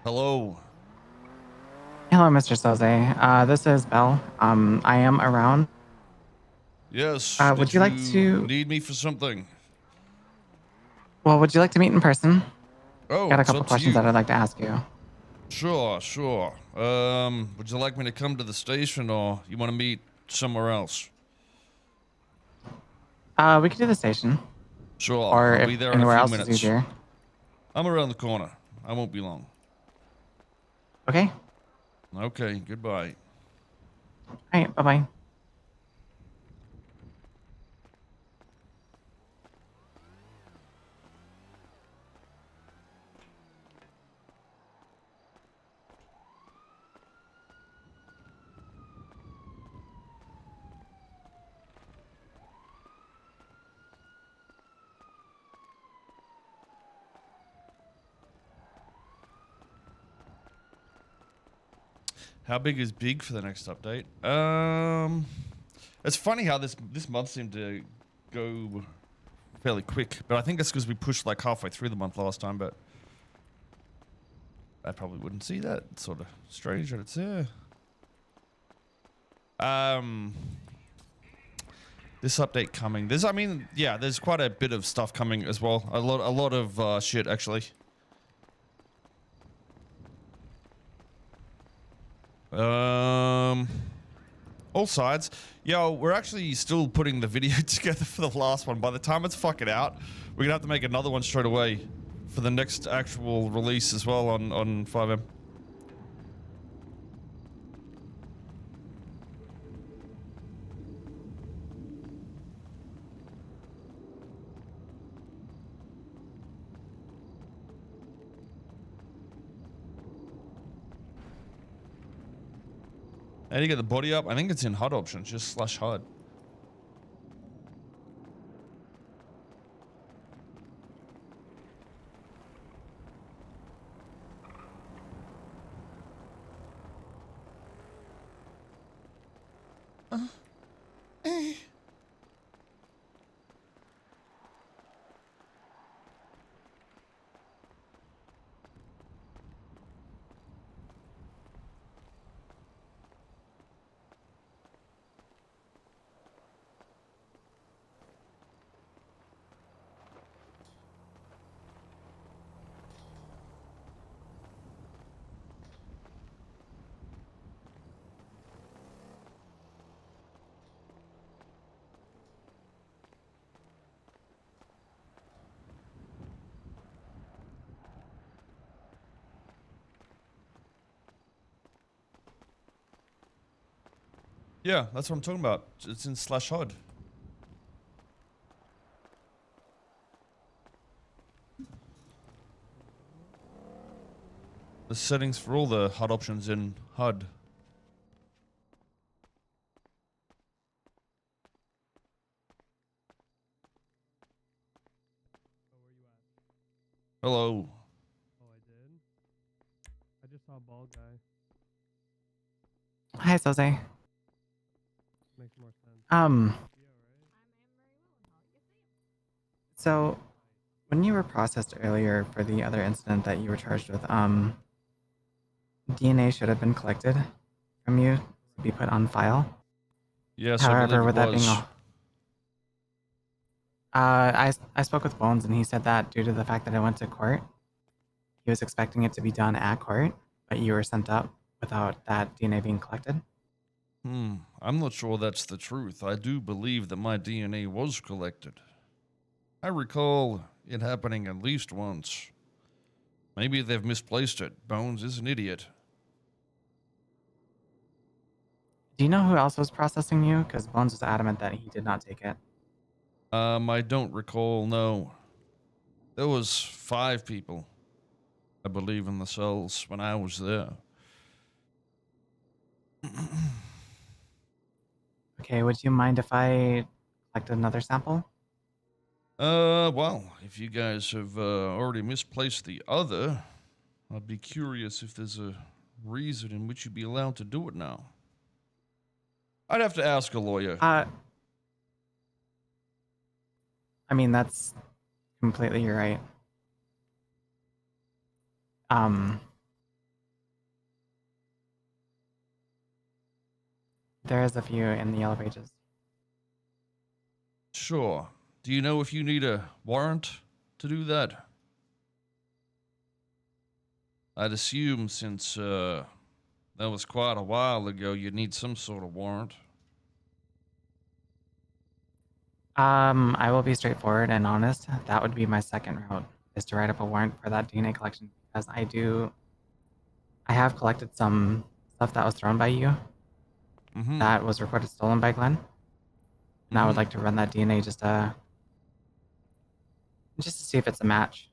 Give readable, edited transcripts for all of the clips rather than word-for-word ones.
Hello. Hello, Mr. Soze. This is Belle. I am around. Yes, Would did you like you to? need me for something? Well, would you like to meet in person? Oh, Got a it's couple up to questions that you. I'd like to ask you. Sure. Would you like me to come to the station or you want to meet somewhere else? We could do the station, Sure, or I'll if be there in a anywhere few else is minutes. easier. I'm around the corner. I won't be long. Okay. Okay, goodbye. All right. Bye bye. How big is big for the next update? It's funny how this month seemed to go fairly quick, but I think that's because we pushed like halfway through the month last time, but I probably wouldn't see that. It's sort of strange that it's there. This update coming. There's quite a bit of stuff coming as well. A lot of shit actually. All sides. Yo, we're actually still putting the video together for the last one. By the time it's fucking out, we're gonna have to make another one straight away for the next actual release as well on 5M. How do you get the body up? I think it's in HUD options, just slash HUD. Yeah, that's what I'm talking about. It's in slash HUD. The settings for all the HUD options in HUD. Hello. Oh, I did? I just saw a bald guy. Hi, Soze. Makes more sense. Um. Yeah, right? So, when you were processed earlier for the other incident that you were charged with, DNA should have been collected from you to be put on file. Yes, I believe However, it with that being was. all, I spoke with Bones and he said that due to the fact that I went to court, he was expecting it to be done at court, but you were sent up without that DNA being collected. I'm not sure that's the truth. I do believe that my DNA was collected. I recall it happening at least once. Maybe they've misplaced it. Bones is an idiot. Do you know who else was processing you? Because Bones was adamant that he did not take it. I don't recall, no. There was 5 people, I believe, in the cells when I was there. Okay, would you mind if I collected another sample? Well, if you guys have already misplaced the other, I'd be curious if there's a reason in which you'd be allowed to do it now. I'd have to ask a lawyer. I mean, that's completely right. Um, There is a few in the Yellow Pages. Sure. Do you know if you need a warrant to do that? I'd assume since that was quite a while ago, you'd need some sort of warrant. I will be straightforward and honest. That would be my second route, is to write up a warrant for that DNA collection, because I have collected some stuff that was thrown by you Mm-hmm. that was reported stolen by Glenn. And I would like to run that DNA just to see if it's a match.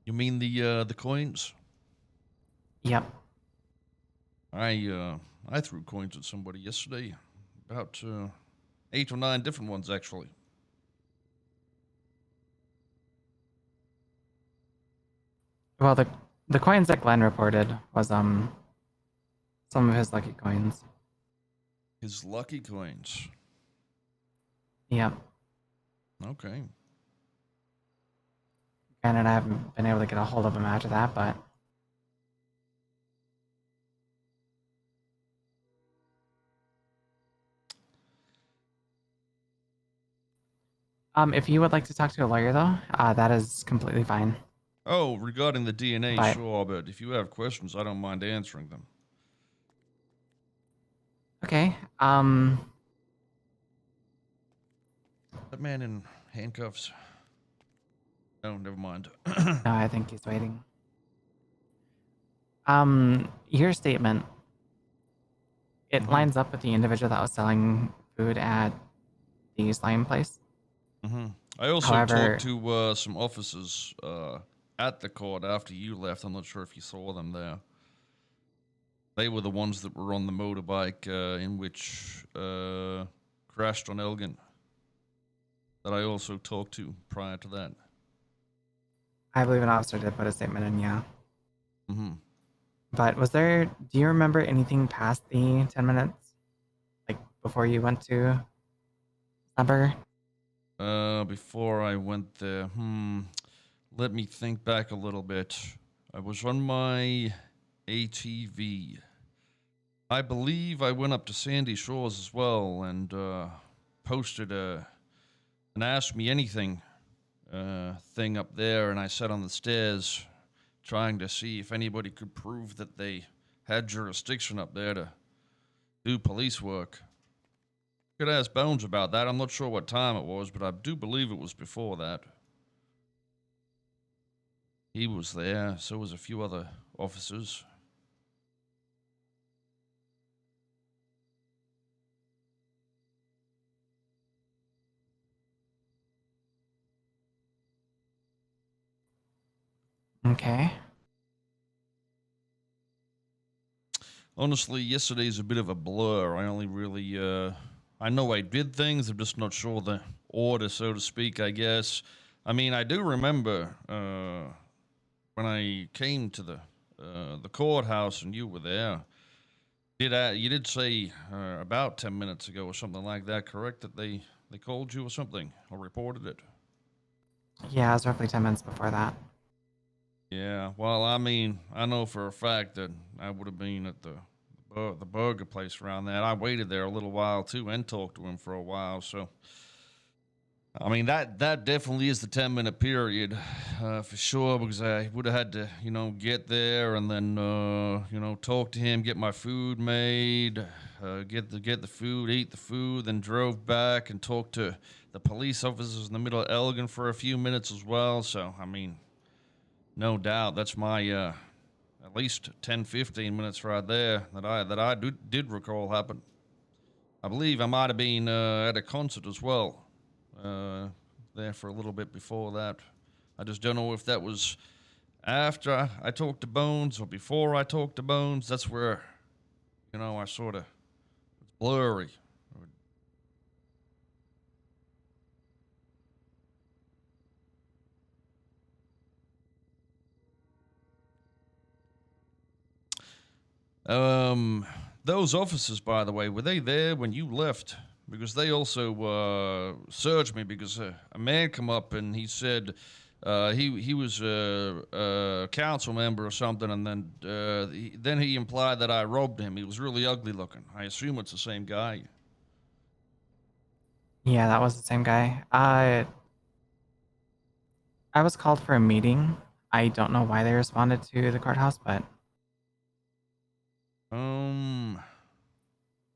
You mean the coins? Yep. I threw coins at somebody yesterday. About 8 or 9 different ones, actually. Well, the coins that Glenn reported was some of his lucky coins. His lucky coins. Yep. Okay. Granted, I haven't been able to get a hold of him after that, but if you would like to talk to a lawyer, though, that is completely fine. Oh, regarding the DNA, But- sure, but if you have questions, I don't mind answering them. Okay. That man in handcuffs. Oh, never mind. No, I think he's waiting. Your statement, it lines up with the individual that was selling food at the slime place. Mm-hmm. I also However- talked to some officers at the court after you left. I'm not sure if you saw them there. They were the ones that were on the motorbike in which crashed on Elgin. That I also talked to prior to that. I believe an officer did put a statement in, yeah. Mm-hmm. But do you remember anything past the 10 minutes? Like before you went to Slumber? Before I went there, let me think back a little bit. I was on my ATV. I believe I went up to Sandy Shores as well and posted an Ask Me Anything thing up there, and I sat on the stairs trying to see if anybody could prove that they had jurisdiction up there to do police work. Could ask Bones about that. I'm not sure what time it was, but I do believe it was before that. He was there, so was a few other officers. Okay. Honestly, yesterday's a bit of a blur. I only really, I know I did things. I'm just not sure the order, so to speak, I guess. I mean, I do remember when I came to the courthouse and you were there. You did say about 10 minutes ago or something like that, correct? That they called you or something or reported it? Yeah, it was roughly 10 minutes before that. Yeah, well, I mean, I know for a fact that I would have been at the burger place around that. I waited there a little while too and talked to him for a while. So, I mean, that definitely is the 10-minute period for sure, because I would have had to, get there and then, talk to him, get my food made, get the food, eat the food, then drove back and talked to the police officers in the middle of Elgin for a few minutes as well. So, I mean, no doubt that's my at least 10, 15 minutes right there that I did recall happen. I believe I might have been at a concert as well there for a little bit before that. I just don't know if that was after I talked to Bones or before I talked to Bones. That's where, I sort of, it's blurry. Those officers, by the way, were they there when you left? Because they also searched me because a man come up and he said He was a council member or something, and then he implied that I robbed him. He was really ugly looking. I assume it's the same guy. Yeah, that was the same guy. I was called for a meeting. I don't know why they responded to the courthouse, but I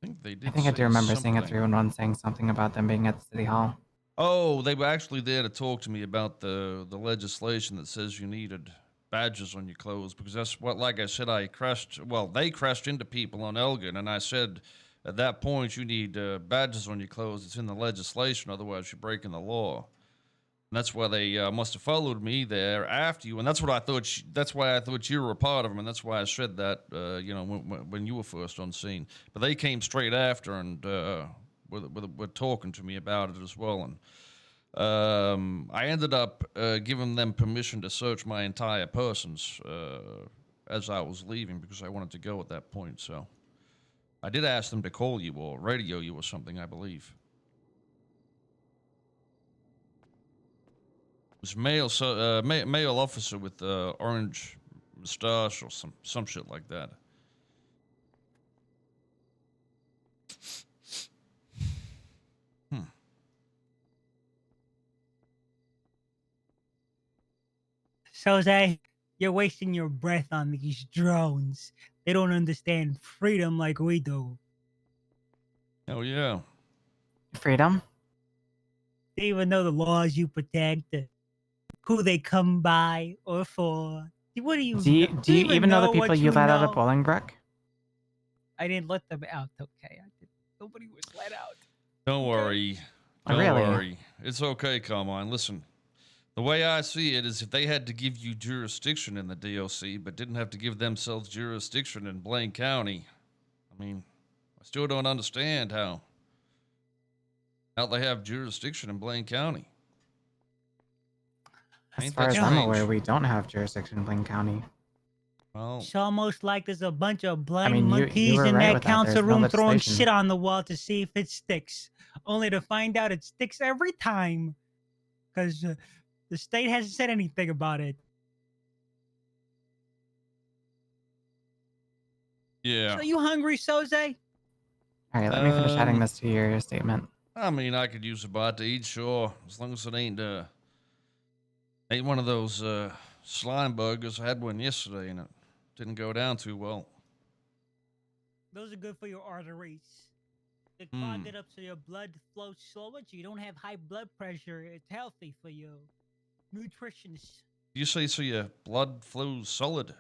think they did I think I do say remember seeing a something. 311 saying something about them being at the city hall. Oh, they were actually there to talk to me about the legislation that says you needed badges on your clothes, because that's what, like I said, they crashed into people on Elgin, and I said at that point you need badges on your clothes. It's in the legislation, otherwise you're breaking the law. And that's why they must have followed me there after you, and that's what I thought. That's why I thought you were a part of them, and that's why I said that. When you were first on scene, but they came straight after and were talking to me about it as well, and I ended up giving them permission to search my entire persons as I was leaving because I wanted to go at that point. So I did ask them to call you or radio you or something, I believe. It was male officer with orange mustache or some shit like that. Soze, you're wasting your breath on these drones. They don't understand freedom like we do. Oh yeah. Freedom? They even know the laws you protect, who they come by or for. What do you know? Do you even know the people what you let out of know? Bolingbrook? I didn't let them out, okay? Nobody was let out. Don't Okay. worry. Oh, Don't really? worry. It's okay, Carmine. Listen, the way I see it is if they had to give you jurisdiction in the DOC but didn't have to give themselves jurisdiction in Blaine County, I mean, I still don't understand how they have jurisdiction in Blaine County. As Ain't far that as I'm aware, strange? we don't have jurisdiction in Blaine County. Well, It's almost like there's a bunch of blind mean, you monkeys were in right that with that. council There's no room throwing legislation. shit on the wall to see if it sticks, only to find out it sticks every time. Because the state hasn't said anything about it. yeah. So you hungry, Soze? All right, let me finish adding Um, this to your statement. I mean, I could use a bite to eat, sure, as long as it ain't one of those slime burgers. I had one yesterday and it didn't go down too well. Those are good for your arteries. They clog it up so your blood flows slower, so you don't have high blood pressure. It's healthy for you. Nutritious. You say so your blood flows solid?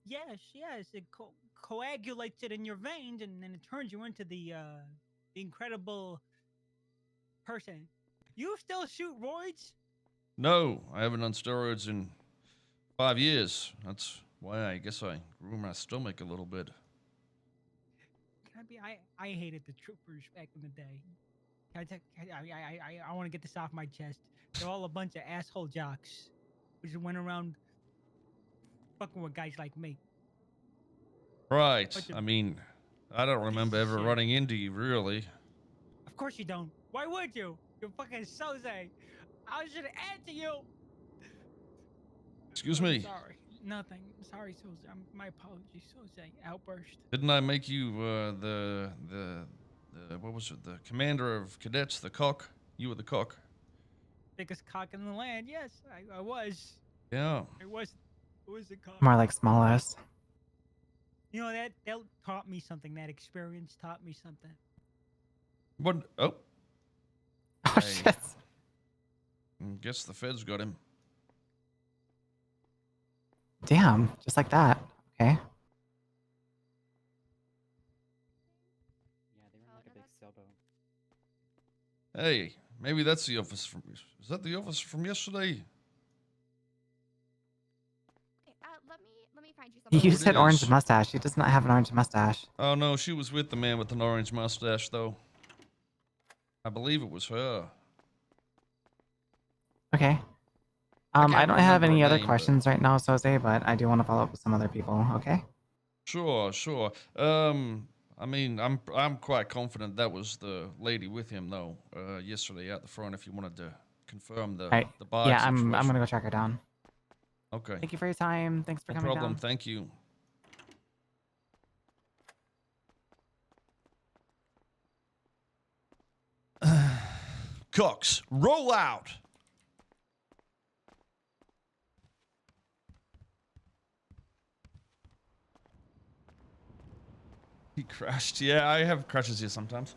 Yes. It coagulates it in your veins, and then it turns you into the incredible person. You still shoot roids? No, I haven't done steroids in 5 years. That's why I guess I grew my stomach a little bit. I hated the troopers back in the day. I want to get this off my chest. They're all a bunch of asshole jocks who just went around fucking with guys like me. Right. Bunch of I mean, I don't remember pieces of ever shit. running into you, really. Of course you don't. Why would you? You're fucking Soze. I should add to you. Excuse I'm me. sorry. Nothing. Sorry, Soze. My apologies, Soze. Outburst. Didn't I make you the what was it? The commander of cadets, the cock? You were the cock. Biggest cock in the land. Yes, I was. Yeah. I was a cock. More like small s. You know that taught me something. That experience taught me something. What? Oh. Oh, Hey. shit. Guess the feds got him. Damn, just like that. Okay. Yeah, they run like a big sailboat. Hey, maybe that's the office from. Is that the office from yesterday? Okay, let me find you something. You it said orange is. mustache. She does not have an orange mustache. Oh no, she was with the man with an orange mustache, though. I believe it was her. Okay. can't I don't have remember her any other name, but- questions right now, Soze, but I do want to follow up with some other people. Okay. Sure. I mean, I'm quite confident that was the lady with him, though. Yesterday out the front. If you wanted to confirm the Right. bike Yeah, situation. I'm gonna go track her down. Okay. Thank you for your time. Thanks for No coming problem. down. Thank you. Cox, roll out. He crashed. Yeah, I have crashes here sometimes.